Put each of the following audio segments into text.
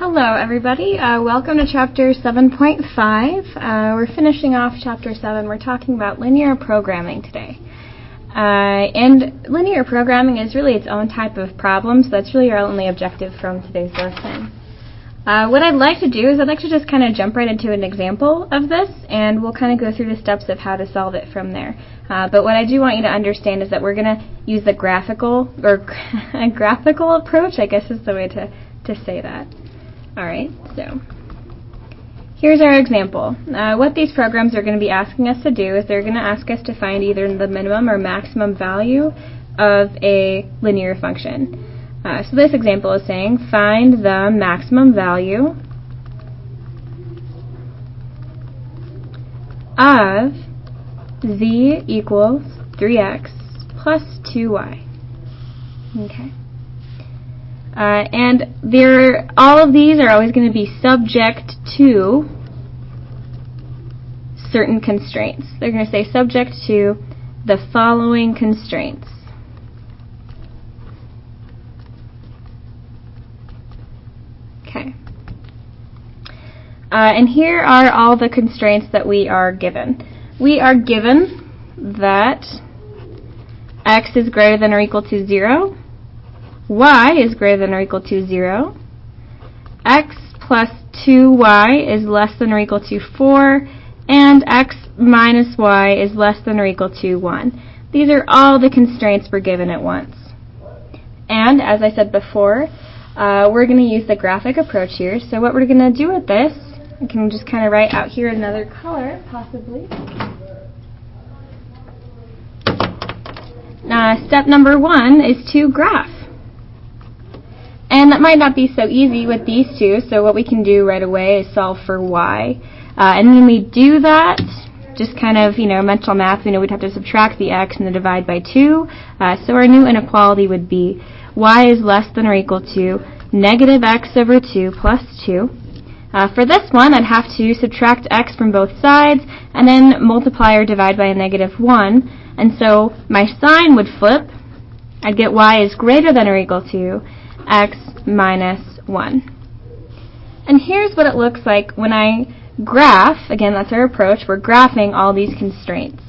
Hello everybody, welcome to chapter 7.5. We're finishing off chapter 7. We're talking about linear programming today. And linear programming is really its own type of problem, so that's really our only objective from today's lesson. What I'd like to do is I'd like to just kind of jump right into an example of this, and we'll kind of go through the steps of how to solve it from there. But what I do want you to understand is that we're going to use the graphical approach, I guess is the way to say that. Alright, so here's our example. What these programs are going to be asking us to do is they're going to ask us to find either the minimum or maximum value of a linear function. So this example is saying find the maximum value of z equals 3x plus 2y. Okay. And all of these are always going to be subject to certain constraints. They're going to say subject to the following constraints. Okay. And here are all the constraints that we are given. We are given that x is greater than or equal to 0. Y is greater than or equal to 0. X plus 2y is less than or equal to 4. And x minus y is less than or equal to 1. These are all the constraints we're given at once. And as I said before, we're going to use the graphic approach here. So what we're going to do with this, I can just kind of write out here another color, possibly. Step number 1 is to graph. And that might not be so easy with these two, so what we can do right away is solve for y. And when we do that, just kind of, mental math, we'd have to subtract the x and then divide by 2. So our new inequality would be y is less than or equal to negative x over 2 plus 2. For this one, I'd have to subtract x from both sides and then multiply or divide by a negative 1. And so my sign would flip. I'd get y is greater than or equal to x minus 1. And here's what it looks like when I graph. Again, that's our approach. We're graphing all these constraints.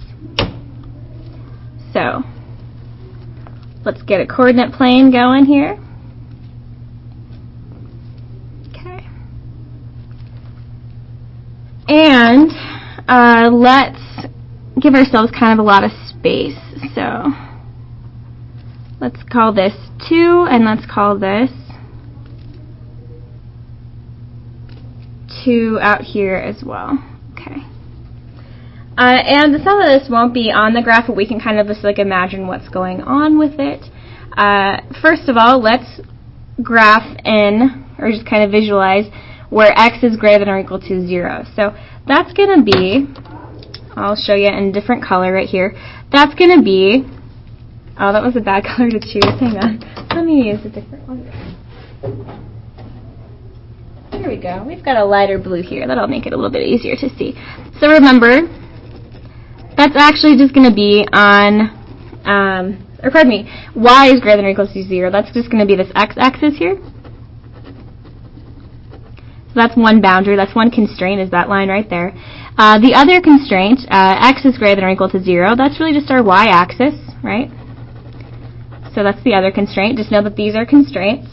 So let's get a coordinate plane going here. Okay. And let's give ourselves kind of a lot of space. So let's call this 2, and let's call this 2 out here as well. Okay. And some of this won't be on the graph, but we can kind of just imagine what's going on with it. First of all, let's graph in, or just kind of visualize, where x is greater than or equal to 0. So that's going to be, I'll show you in a different color right here. That's going to be, oh, that was a bad color to choose. Hang on. Let me use a different one. Here we go. We've got a lighter blue here. That'll make it a little bit easier to see. So remember, that's actually just going to be on, or pardon me, y is greater than or equal to 0. That's just going to be this x-axis here. So that's one boundary. That's one constraint, is that line right there. The other constraint, x is greater than or equal to 0, that's really just our y-axis, right? So that's the other constraint. Just know that these are constraints.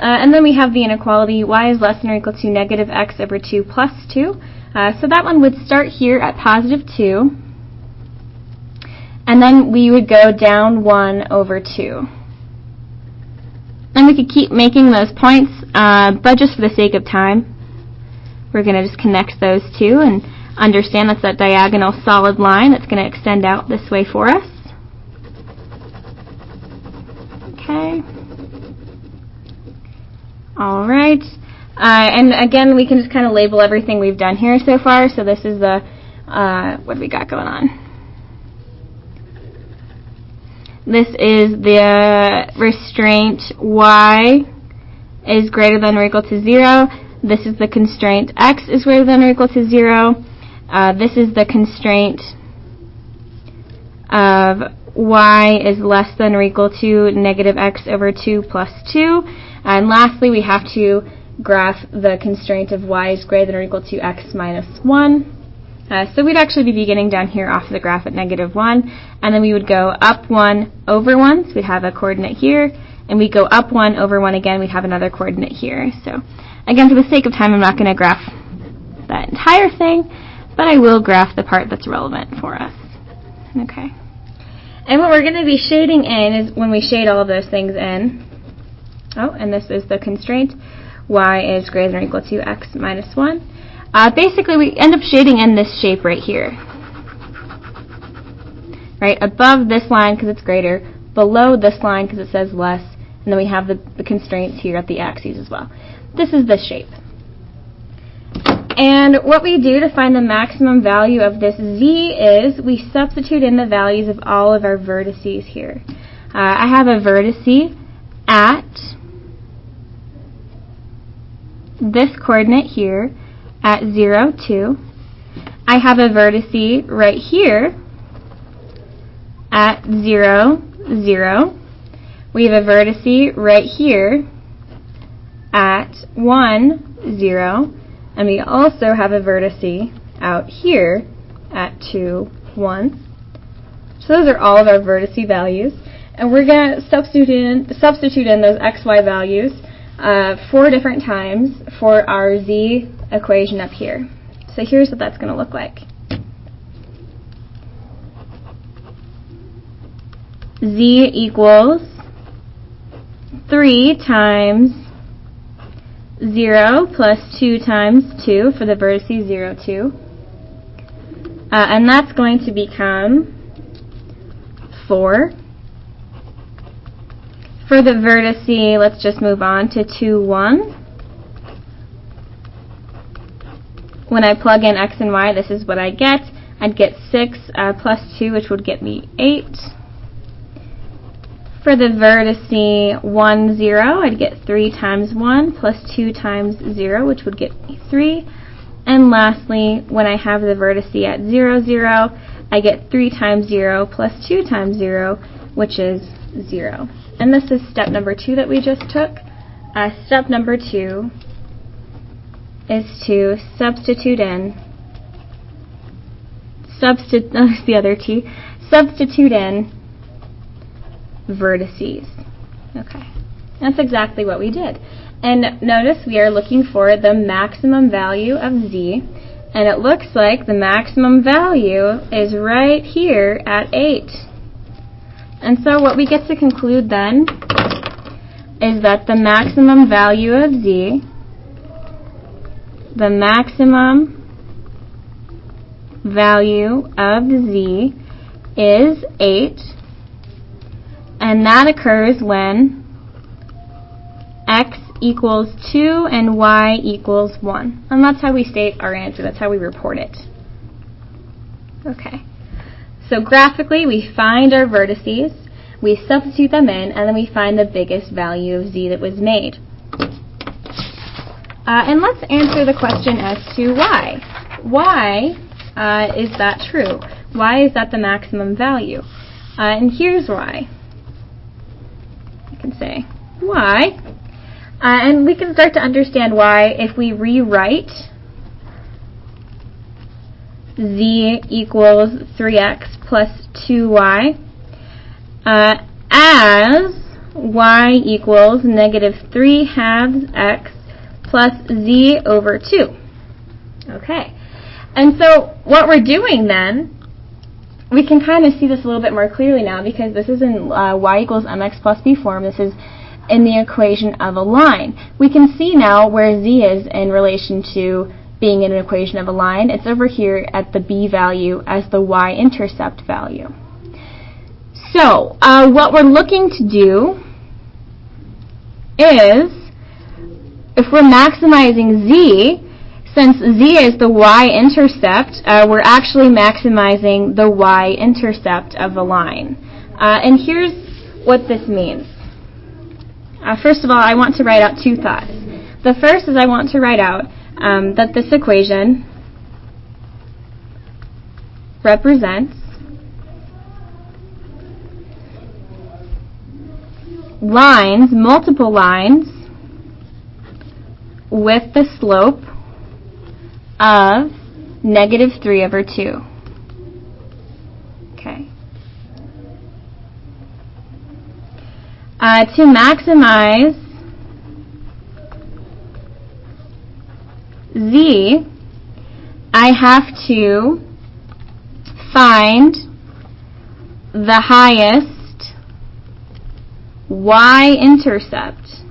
And then we have the inequality, y is less than or equal to negative x over 2 plus 2. So that one would start here at positive 2. And then we would go down 1 over 2. And we could keep making those points, but just for the sake of time, we're going to just connect those two and understand that's that diagonal solid line that's going to extend out this way for us. Okay. All right. And again, we can just kind of label everything we've done here so far. So this is the, what do we got going on? This is the restraint y is greater than or equal to 0. This is the constraint x is greater than or equal to 0. This is the constraint of y is less than or equal to negative x over 2 plus 2. And lastly, we have to graph the constraint of y is greater than or equal to x minus 1. So we'd actually be beginning down here off the graph at -1, and then we would go up 1 over 1, so we'd have a coordinate here, and we go up 1 over 1 again, we'd have another coordinate here. So again, for the sake of time, I'm not going to graph that entire thing, but I will graph the part that's relevant for us. Okay. And what we're going to be shading in is when we shade all of those things in. Oh, and this is the constraint. Y is greater than or equal to x minus 1. Basically, we end up shading in this shape right here. Right above this line because it's greater, below this line because it says less, and then we have the constraints here at the axes as well. This is the shape. And what we do to find the maximum value of this z is we substitute in the values of all of our vertices here. I have a vertice at this coordinate here at 0, 2. I have a vertice right here at 0, 0. We have a vertice right here at 1, 0. And we also have a vertice out here at 2, 1. So those are all of our vertice values. And we're going to substitute in those xy values 4 different times for our z equation up here. So here's what that's going to look like. Z equals 3 times 0 plus 2 times 2 for the vertices 0, 2. And that's going to become 4. For the vertice, let's just move on to 2, 1. When I plug in x and y, this is what I get. I'd get 6 plus 2, which would get me 8. For the vertice 1, 0, I'd get 3 times 1 plus 2 times 0, which would get me 3. And lastly, when I have the vertice at 0, 0, I get 3 times 0 plus 2 times 0, which is 0. And this is step number 2 that we just took. Step number 2 is to substitute in vertices. Okay, that's exactly what we did. And notice we are looking for the maximum value of z, and it looks like the maximum value is right here at 8. And so what we get to conclude then is that the maximum value of z, is 8, and that occurs when x equals 2 and y equals 1. And that's how we state our answer. That's how we report it. Okay. So graphically, we find our vertices, we substitute them in, and then we find the biggest value of z that was made. And let's answer the question as to why. Why is that true? Why is that the maximum value? And here's why. I can say why. And we can start to understand why if we rewrite z equals 3x plus 2y as y equals negative 3 halves x plus z over 2. Okay. And so what we're doing then, we can kind of see this a little bit more clearly now because this is in y equals mx plus b form. This is in the equation of a line. We can see now where z is in relation to being in an equation of a line. It's over here at the b value as the y-intercept value. So what we're looking to do is, if we're maximizing z, since z is the y-intercept, we're actually maximizing the y-intercept of a line. And here's what this means. First of all, I want to write out 2 thoughts. The first is I want to write out that this equation represents lines, multiple lines, with the slope of -3/2. Okay. To maximize z, I have to find the highest y-intercept.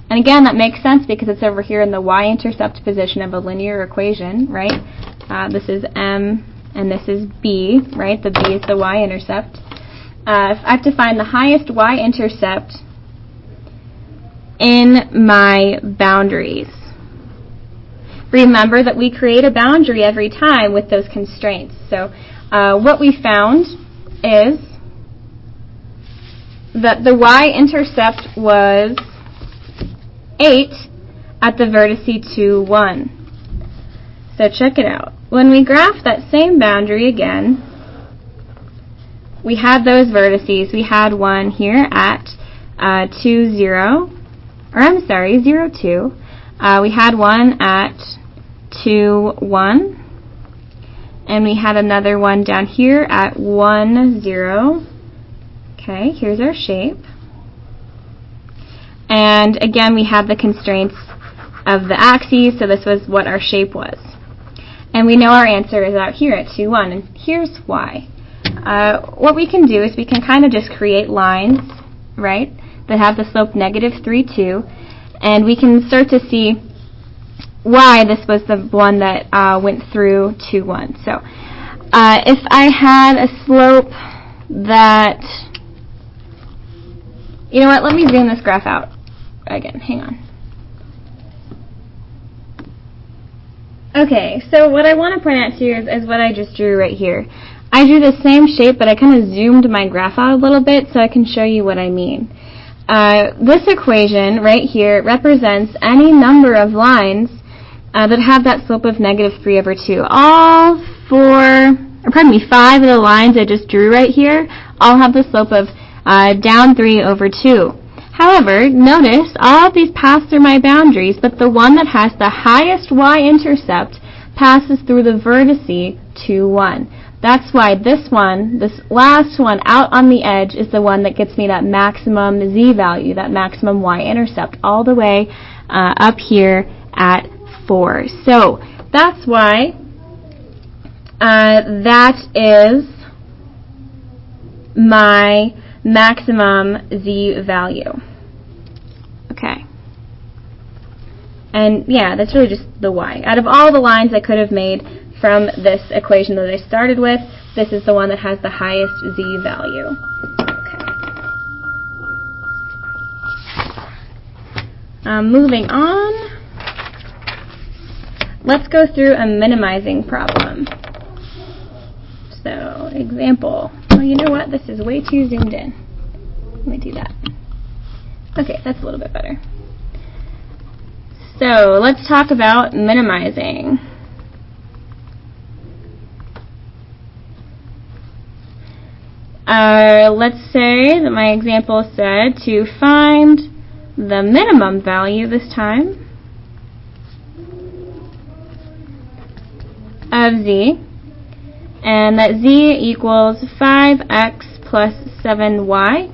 And again, that makes sense because it's over here in the y-intercept position of a linear equation, right? This is m and this is b, right? The b is the y-intercept. I have to find the highest y-intercept in my boundaries. Remember that we create a boundary every time with those constraints. So what we found is that the y-intercept was 8 at the vertice 2, 1. So check it out. When we graph that same boundary again, we had those vertices. We had one here at 2, 0, or I'm sorry, 0, 2. We had one at 2, 1. And we had another one down here at 1, 0. Okay, here's our shape. And again, we had the constraints of the axes, so this was what our shape was. And we know our answer is out here at 2, 1, and here's why. What we can do is we can kind of just create lines, right, that have the slope -3, 2, and we can start to see why this was the one that went through 2, 1. So if I had a slope that, you know what, let me zoom this graph out again, hang on. Okay, so what I want to point out to you is what I just drew right here. I drew the same shape, but I kind of zoomed my graph out a little bit so I can show you what I mean. This equation right here represents any number of lines that have that slope of -3/2. All 5 of the lines I just drew right here all have the slope of down 3/2. However, notice all of these pass through my boundaries, but the one that has the highest y-intercept passes through the vertice 2, 1. That's why this one, this last one out on the edge, is the one that gets me that maximum z value, that maximum y-intercept, all the way up here at 4. So that's why that is my maximum z value. Okay. And yeah, that's really just the y. Out of all the lines I could have made from this equation that I started with, this is the one that has the highest z value. Okay. Moving on, let's go through a minimizing problem. So, example. Well, you know what? This is way too zoomed in. Let me do that. Okay, that's a little bit better. So, let's talk about minimizing. Let's say that my example said to find the minimum value this time of z, and that z equals 5x plus 7y,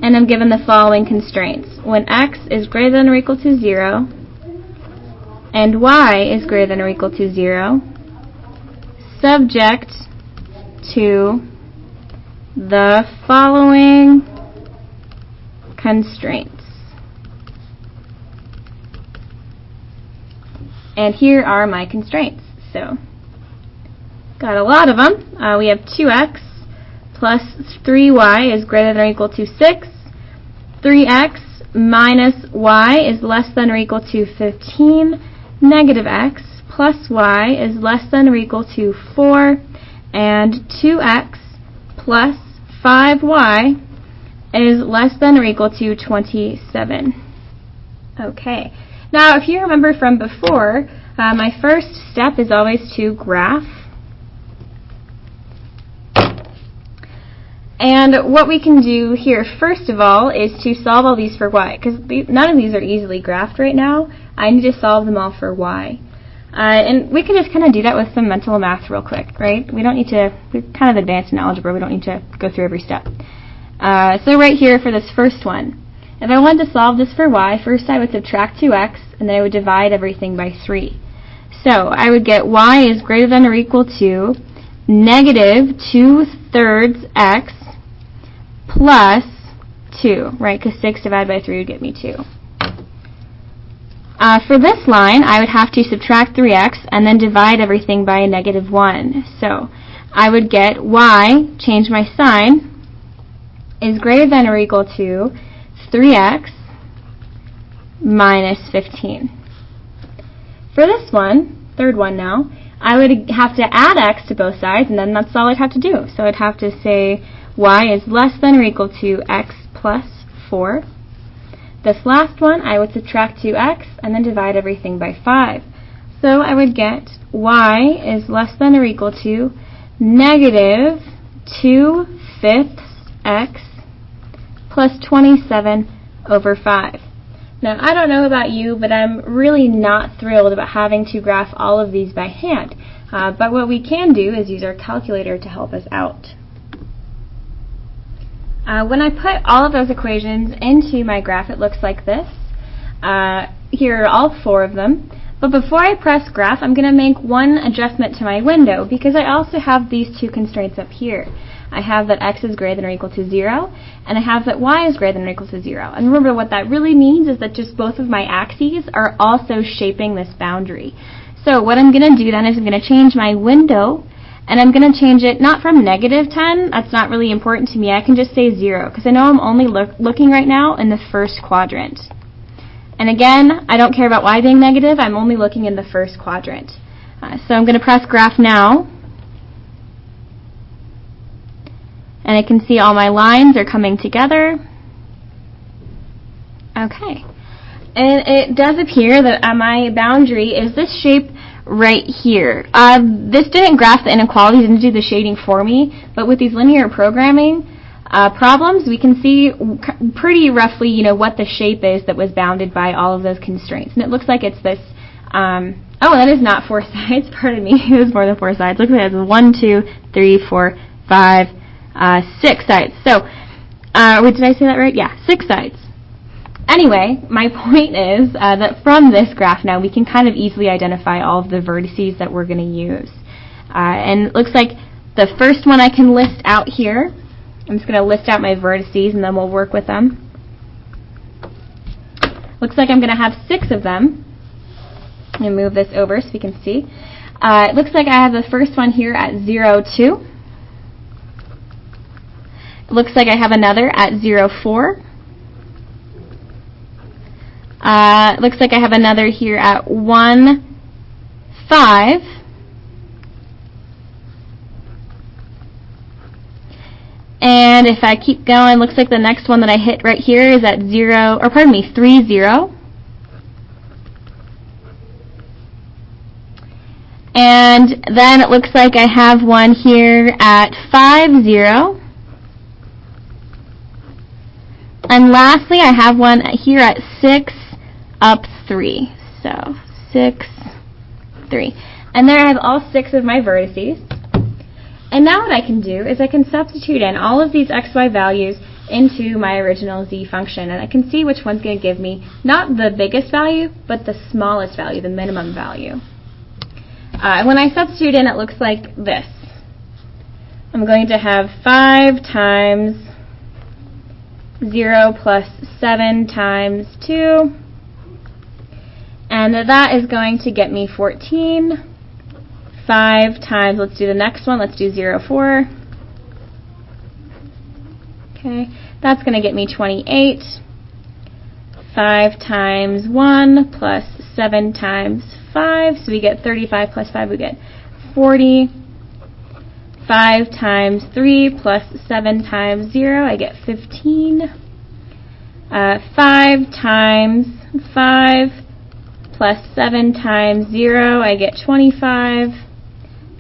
and I'm given the following constraints. When x is greater than or equal to 0 and y is greater than or equal to 0, subject to the following constraints. And here are my constraints. So, got a lot of them. We have 2x plus 3y is greater than or equal to 6. 3x minus y is less than or equal to 15. Negative x plus y is less than or equal to 4. And 2x plus 5y is less than or equal to 27. Okay. Now, if you remember from before, my first step is always to graph. And what we can do here, first of all, is to solve all these for y, because none of these are easily graphed right now. I need to solve them all for y. And we can just kind of do that with some mental math real quick, right? We don't need to, we're kind of advanced in algebra, we don't need to go through every step. So right here for this first one, if I wanted to solve this for y, first I would subtract 2x, and then I would divide everything by 3. So I would get y is greater than or equal to negative 2/3 x plus 2, right? Because 6 divided by 3 would get me 2. For this line, I would have to subtract 3x and then divide everything by a negative 1. So I would get y, change my sign, is greater than or equal to 3x minus 15. For this one, third one now, I would have to add x to both sides, and then that's all I'd have to do. So I'd have to say y is less than or equal to x plus 4. This last one, I would subtract 2x and then divide everything by 5. So I would get y is less than or equal to negative 2/5 x plus 27 over 5. Now, I don't know about you, but I'm really not thrilled about having to graph all of these by hand. But what we can do is use our calculator to help us out. When I put all of those equations into my graph, it looks like this. Here are all 4 of them. But before I press graph, I'm going to make one adjustment to my window because I also have these 2 constraints up here. I have that x is greater than or equal to 0, and I have that y is greater than or equal to 0. And remember, what that really means is that just both of my axes are also shaping this boundary. So what I'm going to do then is I'm going to change my window, and I'm going to change it not from negative 10, that's not really important to me, I can just say 0, because I know I'm only looking right now in the first quadrant. And again, I don't care about y being negative, I'm only looking in the first quadrant. So I'm going to press graph now. And I can see all my lines are coming together. Okay. And it does appear that my boundary is this shape right here. This didn't graph the inequalities, didn't do the shading for me, but with these linear programming problems, we can see pretty roughly, you know, what the shape is that was bounded by all of those constraints. And it looks like it's this, oh, that is not 4 sides, pardon me, it was more than 4 sides. Looks like it has 1, 2, 3, 4, 5, 6 sides. So, wait, did I say that right? Yeah, 6 sides. Anyway, my point is that from this graph now, we can kind of easily identify all of the vertices that we're going to use. And it looks like the first one I can list out here. I'm just going to list out my vertices, and then we'll work with them. Looks like I'm going to have 6 of them. Let me move this over so we can see. It looks like I have the first one here at 0, 2. Looks like I have another at 0, 4. Looks like I have another here at 1, 5. And if I keep going, looks like the next one that I hit right here is at 3, 0. And then it looks like I have one here at 5, 0. And lastly, I have one here at 6, up 3. So 6, 3. And there I have all 6 of my vertices. And now what I can do is I can substitute in all of these xy values into my original z function. And I can see which one's going to give me not the biggest value, but the smallest value, the minimum value. When I substitute in, it looks like this. I'm going to have 5 times 0 plus 7 times 2, and that is going to get me 14. 5 times, let's do the next one, let's do 0, 4. Okay, that's going to get me 28. 5 times 1 plus 7 times 5, so we get 35 plus 5, we get 40. 5 times 3 plus 7 times 0, I get 15. 5 times 5 plus 7 times 0, I get 25.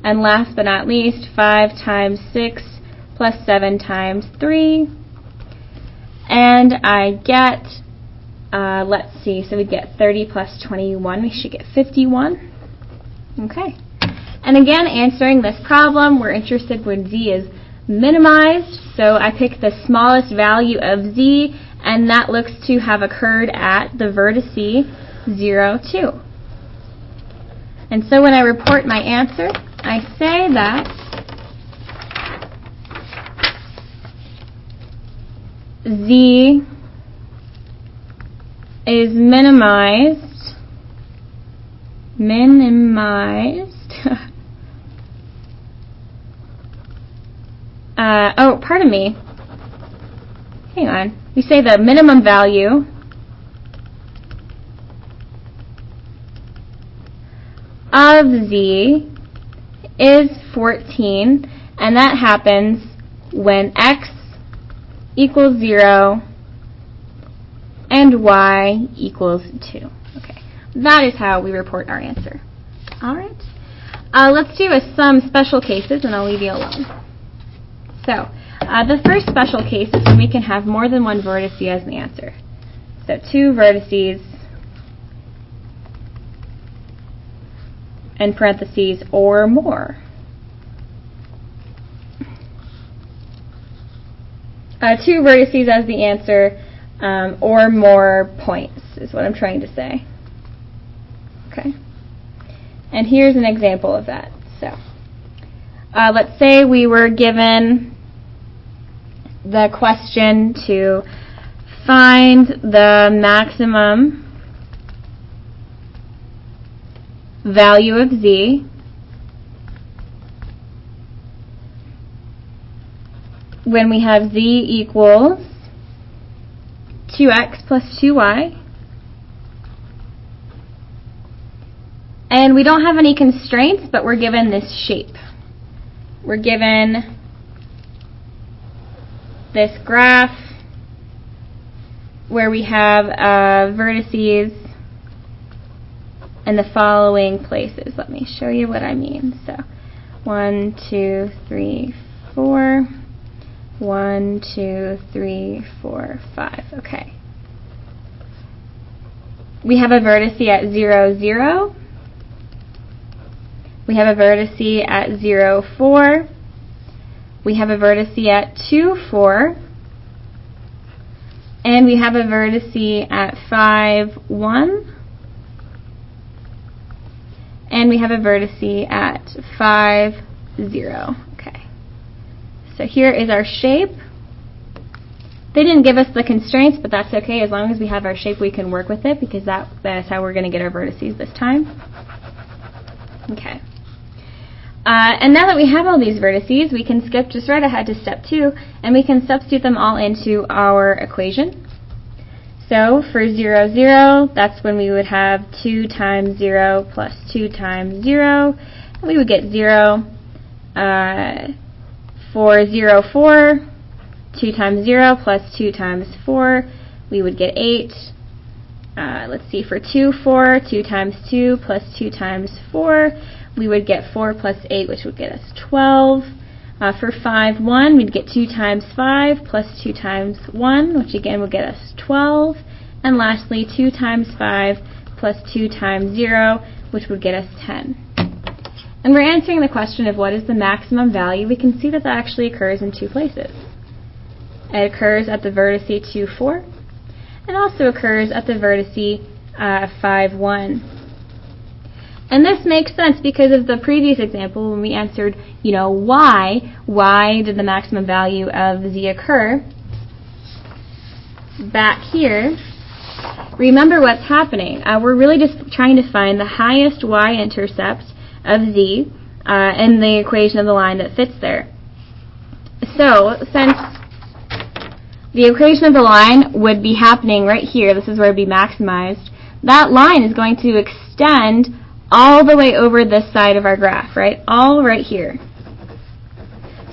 And last but not least, 5 times 6 plus 7 times 3. And I get, let's see, so we get 30 plus 21. We should get 51. Okay. And again, answering this problem, we're interested when z is minimized. So I pick the smallest value of z, and that looks to have occurred at the vertice 0, 2. And so when I report my answer, I say that z is minimized oh, pardon me. Hang on. We say the minimum value of z is 14, and that happens when x equals 0 and y equals 2. Okay, that is how we report our answer. All right, let's do some special cases, and I'll leave you alone. So, the first special case is when we can have more than one vertice as the answer. So 2 vertices in parentheses or more. 2 vertices as the answer, or more points is what I'm trying to say. Okay. And here's an example of that. So, let's say we were given the question to find the maximum value of z when we have z equals 2x plus 2y, and we don't have any constraints, but we're given this shape. We're given this graph where we have vertices in the following places. Let me show you what I mean. So 1, 2, 3, 4. 1, 2, 3, 4, 5. Okay. We have a vertice at 0, 0. We have a vertice at 0, 4. We have a vertice at 2, 4. And we have a vertice at 5, 1. And we have a vertice at 5, 0. Okay. So here is our shape. They didn't give us the constraints, but that's okay. As long as we have our shape, we can work with it, because that's how we're going to get our vertices this time. Okay. And now that we have all these vertices, we can skip just right ahead to step 2, and we can substitute them all into our equation. So for 0, 0, that's when we would have 2 times 0 plus 2 times 0. And we would get 0. For 0, 4, 2 times 0 plus 2 times 4, we would get 8. Let's see, for 2, 4, 2 times 2 plus 2 times 4, we would get 4 plus 8, which would get us 12. For 5, 1, we'd get 2 times 5 plus 2 times 1, which again would get us 12. And lastly, 2 times 5 plus 2 times 0, which would get us 10. And we're answering the question of what is the maximum value. We can see that that actually occurs in 2 places. It occurs at the vertice 2, 4, and also occurs at the vertice 5, 1. And this makes sense because of the previous example when we answered, why did the maximum value of z occur? Back here, remember what's happening. We're really just trying to find the highest y-intercept of z in the equation of the line that fits there. So, since the equation of the line would be happening right here, this is where it would be maximized, that line is going to extend all the way over this side of our graph, right? All right here.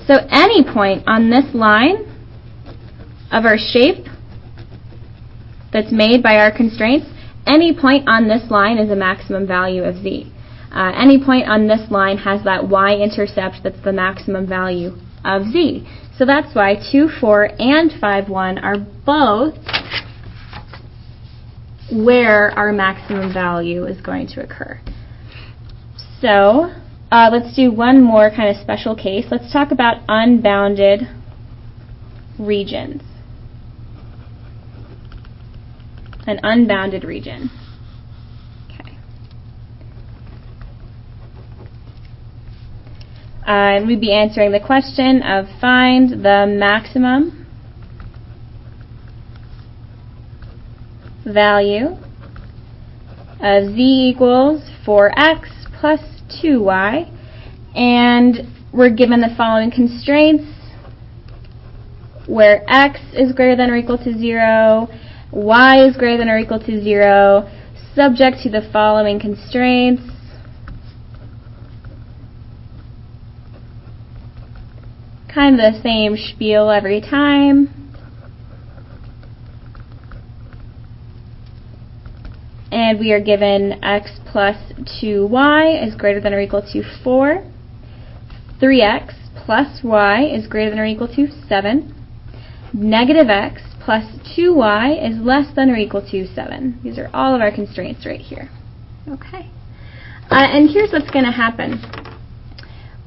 So any point on this line of our shape that's made by our constraints, any point on this line is a maximum value of z. Any point on this line has that y-intercept that's the maximum value of z. So that's why 2, 4, and 5, 1 are both where our maximum value is going to occur. So let's do one more kind of special case. Let's talk about unbounded regions. An unbounded region. Okay. We'd be answering the question of find the maximum value of z equals 4x plus 2y, and we're given the following constraints where x is greater than or equal to 0, y is greater than or equal to 0, subject to the following constraints. Kind of the same spiel every time. And we are given x plus 2y is greater than or equal to 4. 3x plus y is greater than or equal to 7. Negative x plus 2y is less than or equal to 7. These are all of our constraints right here. Okay. And here's what's going to happen.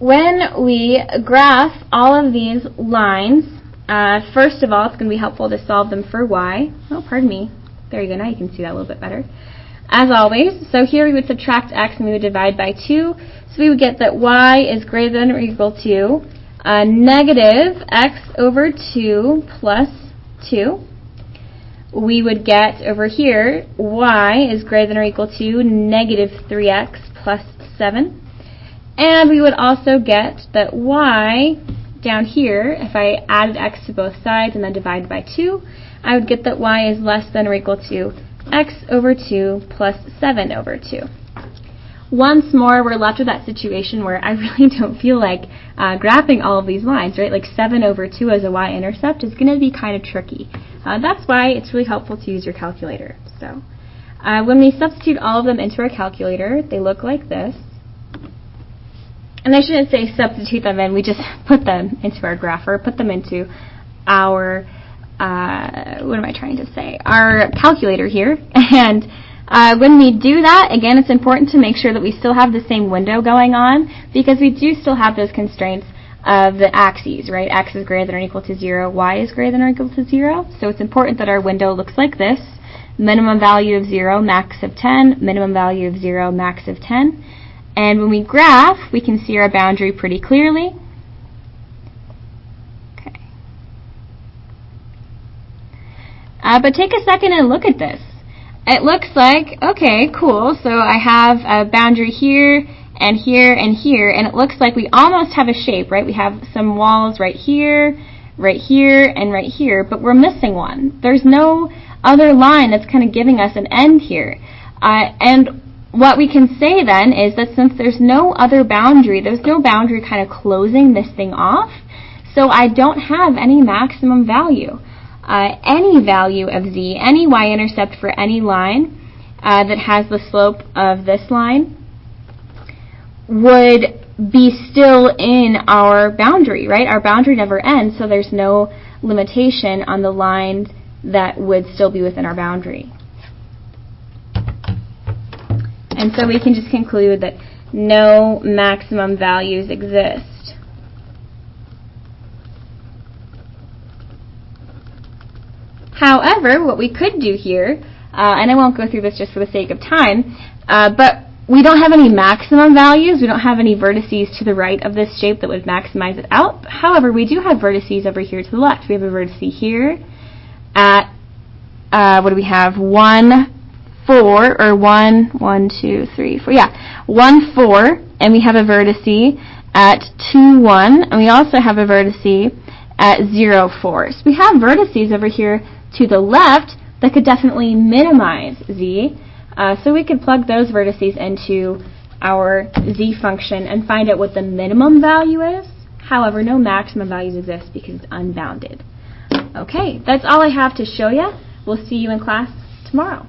When we graph all of these lines, first of all, it's going to be helpful to solve them for y. Oh, pardon me. There you go. Now you can see that a little bit better. As always, so here we would subtract x and we would divide by 2. So we would get that y is greater than or equal to negative x over 2 plus 2. We would get over here y is greater than or equal to negative 3x plus 7. And we would also get that y down here, if I added x to both sides and then divided by 2, I would get that y is less than or equal to x over 2 plus 7 over 2. Once more, we're left with that situation where I really don't feel like graphing all of these lines, right? Like 7 over 2 as a y-intercept is going to be kind of tricky. That's why it's really helpful to use your calculator. So when we substitute all of them into our calculator, they look like this. And I shouldn't say substitute them in, we just put them into our graph, or put them into our, what am I trying to say, our calculator here. And when we do that, again, it's important to make sure that we still have the same window going on, because we do still have those constraints of the axes, right? X is greater than or equal to 0, y is greater than or equal to 0. So it's important that our window looks like this. Minimum value of 0, max of 10, minimum value of 0, max of 10. And when we graph, we can see our boundary pretty clearly. Okay. But take a second and look at this. It looks like, okay, cool, so I have a boundary here, and here, and here, and it looks like we almost have a shape, right? We have some walls right here, and right here, but we're missing one. There's no other line that's kind of giving us an end here. And what we can say then is that since there's no other boundary, there's no boundary kind of closing this thing off, so I don't have any maximum value. Any value of z, any y-intercept for any line that has the slope of this line would be still in our boundary, right? Our boundary never ends, so there's no limitation on the line that would still be within our boundary. And so we can just conclude that no maximum values exist. However, what we could do here, and I won't go through this just for the sake of time, but we don't have any maximum values. We don't have any vertices to the right of this shape that would maximize it out. However, we do have vertices over here to the left. We have a vertice here at, what do we have, 1, 4, or 1, 2, 3, 4, yeah, 1, 4, and we have a vertice at 2, 1, and we also have a vertice at 0, 4. So we have vertices over here to the left that could definitely minimize z, so we could plug those vertices into our z function and find out what the minimum value is. However, no maximum values exist because it's unbounded. Okay, that's all I have to show you. We'll see you in class tomorrow.